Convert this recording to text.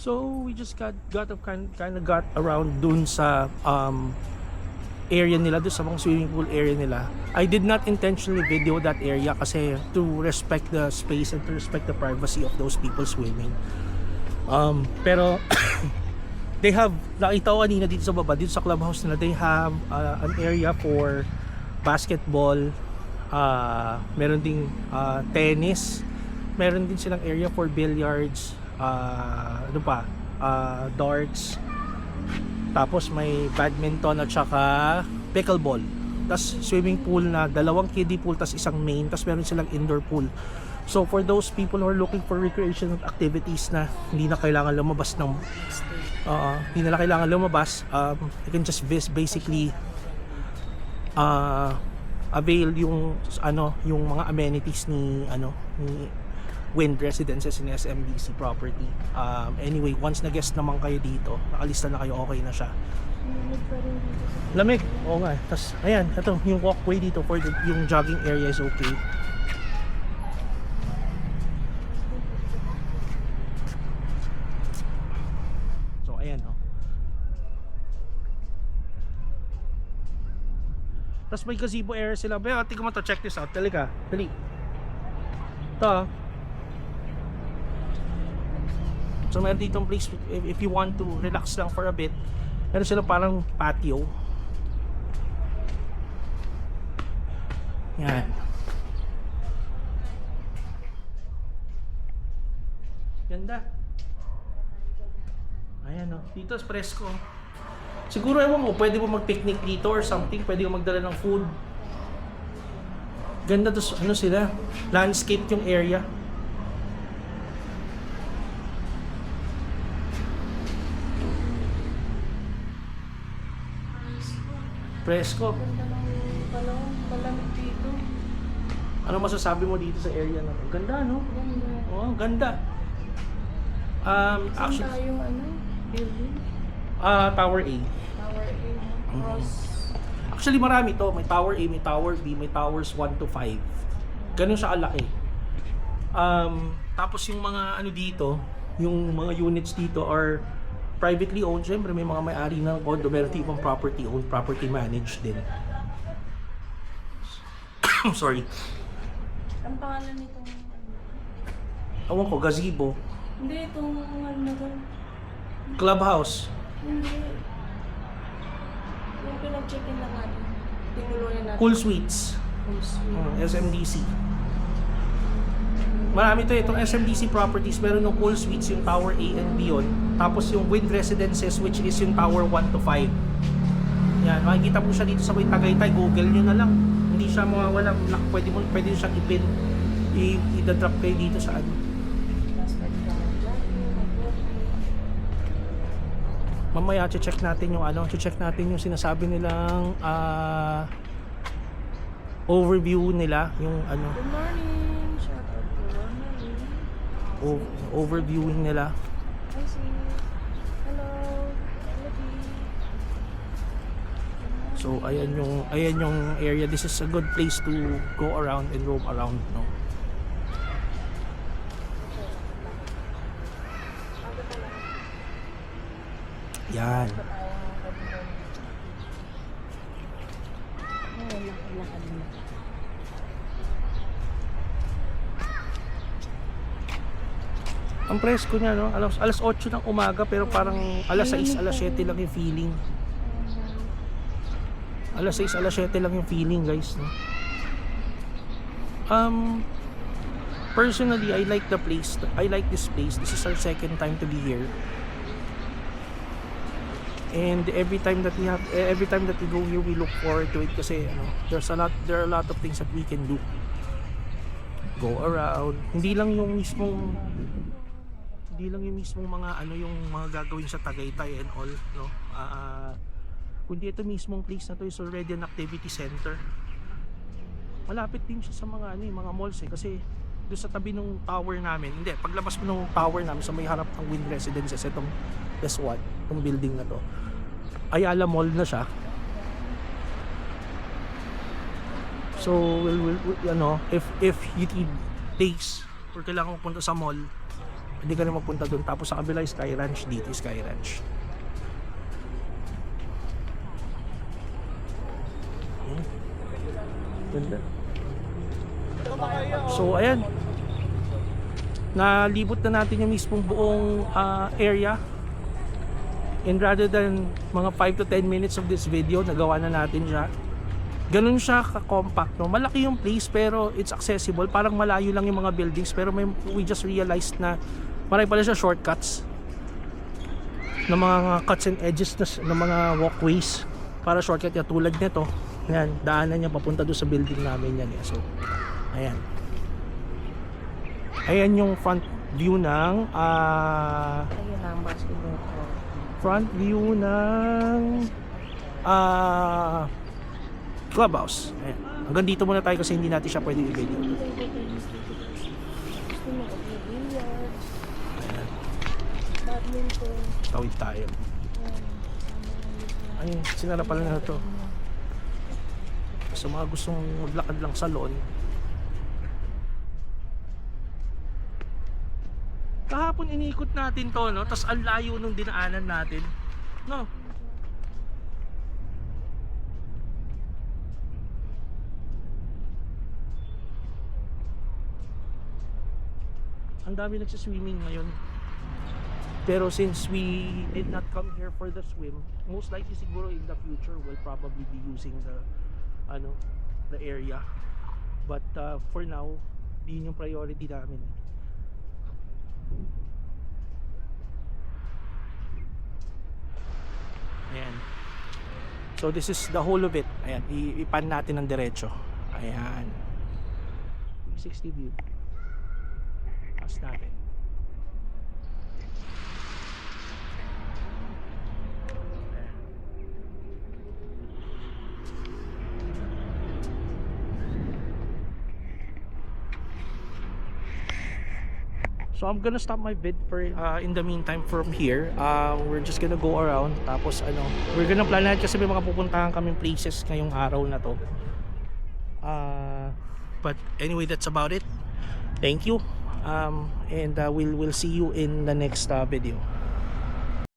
So we just got got around dun sa area nila, dun sa mga swimming pool area nila. I did not intentionally video that area kasi to respect the space and to respect the privacy of those people swimming. Pero they have, nakita ko kanina dito sa baba, dito sa clubhouse nila, they have an area for basketball, meron ding tennis, meron din silang area for billiards, darts, tapos may badminton at saka pickleball. Tas swimming pool na dalawang kiddie pool, tas isang main, tas meron silang indoor pool. So for those people who are looking for recreational activities na hindi na kailangan lumabas ng hindi na kailangan lumabas, you can just basically avail yung mga amenities ni Wind Residences in SMDC property. Anyway, once na guest naman kayo dito, nakalista na kayo, okay na siya. Lamig. Oo nga. Tapos ayan, ito yung walkway dito for yung jogging area is okay. So ayan, oh. Tapos may gazebo area sila. Pero tingnan mo to, check this out. Dali ka. Dali. Ito, so meron ditong place if you want to relax lang for a bit. Meron silang parang patio. Yan. Ganda. Ayan, oh. Dito is presko. Siguro ewan ko, pwede mo mag-picnic dito or something. Pwede mo magdala ng food. Ganda to, sila, landscape yung area. Presko. Malamig dito. Ano masasabi mo dito sa area na to? Ganda, no? Ganda. Oo, ganda. Saan Actually, tayo building? Tower A. Tower A. Cross. Actually, marami to. May Tower A, may Tower B, may Towers 1 to 5. Ganun siya kalaki. Tapos yung mga dito, yung mga units dito are privately owned. Siyempre, may mga may-ari ng condo. Meron tipong property owned, property managed din. Sorry. Ang pangalan nitong Awan ko, gazebo. Hindi, itong Clubhouse. Hindi. Yung pinag-check-in na natin. Tinuluyan natin. Cool Suites. Cool Suite. SMDC. Marami to, itong SMDC properties, meron ng Cool Suites, yung Tower A and beyond. Tapos yung Wind Residences, which is yung Tower 1 to 5. Yan, makikita mo siya dito sa Tagaytay. Google nyo na lang. Hindi siya mawawala. Pwede nyo siyang ipin. I-drop kayo dito sa Mamaya check natin yung check natin yung sinasabi nilang overview nila, yung Good morning. Shout out to Ronald. overviewing nila. Hi, sis. Hello. So ayan yung area. This is a good place to go around and roam around, no. Yan. Ang presko niya, no? Alas 8 ng umaga pero parang alas 6, alas 7 lang yung feeling. Alas 6, alas 7 lang yung feeling, guys, no? Personally, I like the place. I like this place. This is our second time to be here. And every time that we go here, we look forward to it kasi there are a lot of things that we can do. Go around. Hindi lang yung mismong mga yung mga gagawin sa Tagaytay and all, no. Kundi ito mismong place na to is already an activity center. Malapit din siya sa mga mga malls kasi doon sa tabi ng tower namin. Hindi, paglabas mo ng tower namin sa may harap ng Wind Residences, itong S1, itong building na to, Ayala Mall na siya. So if you need days or kailangan pupunta sa mall, Hindi ka na magpunta doon. Tapos sa kabila Sky Ranch, dito Sky Ranch. Ganda. So ayan, nalibot na natin yung mismong buong area, and rather than mga 5 to 10 minutes of this video, nagawa na natin siya. Ganun siya ka-compact, no? Malaki yung place pero it's accessible. Parang malayo lang yung mga buildings, pero we just realized na marami pala siya shortcuts na mga cuts and edges na mga walkways para shortcut niya, tulad nito. Ayan, daanan niya papunta doon sa building namin yan. So, ayan. Ayan yung front view ng Ayun na ang basketball court. front view ng clubhouse. Ayan. Hanggang dito muna tayo kasi hindi natin siya pwede i-video. Gusto mo billiard, badminton. Tawid tayo. Ay, sinara pala na ito. Sa mga gustong maglakad lang sa lawn. Kahapon iniikot natin to, no? Tapos ang layo nung dinaanan natin, no? Ang dami nagsiswimming ngayon. Pero since we did not come here for the swim, most likely siguro in the future we'll probably be using the area. But for now, yun yung priority namin. Ayan. So this is the whole of it. Ayan, ipan natin ng diretso. Ayan. 360 view. Taas natin. So I'm gonna stop my vid for in the meantime from here. We're just gonna go around, tapos we're gonna plan natin kasi may mga pupuntahan kaming places ngayong araw na to. But anyway, that's about it. Thank you. And we'll see you in the next video.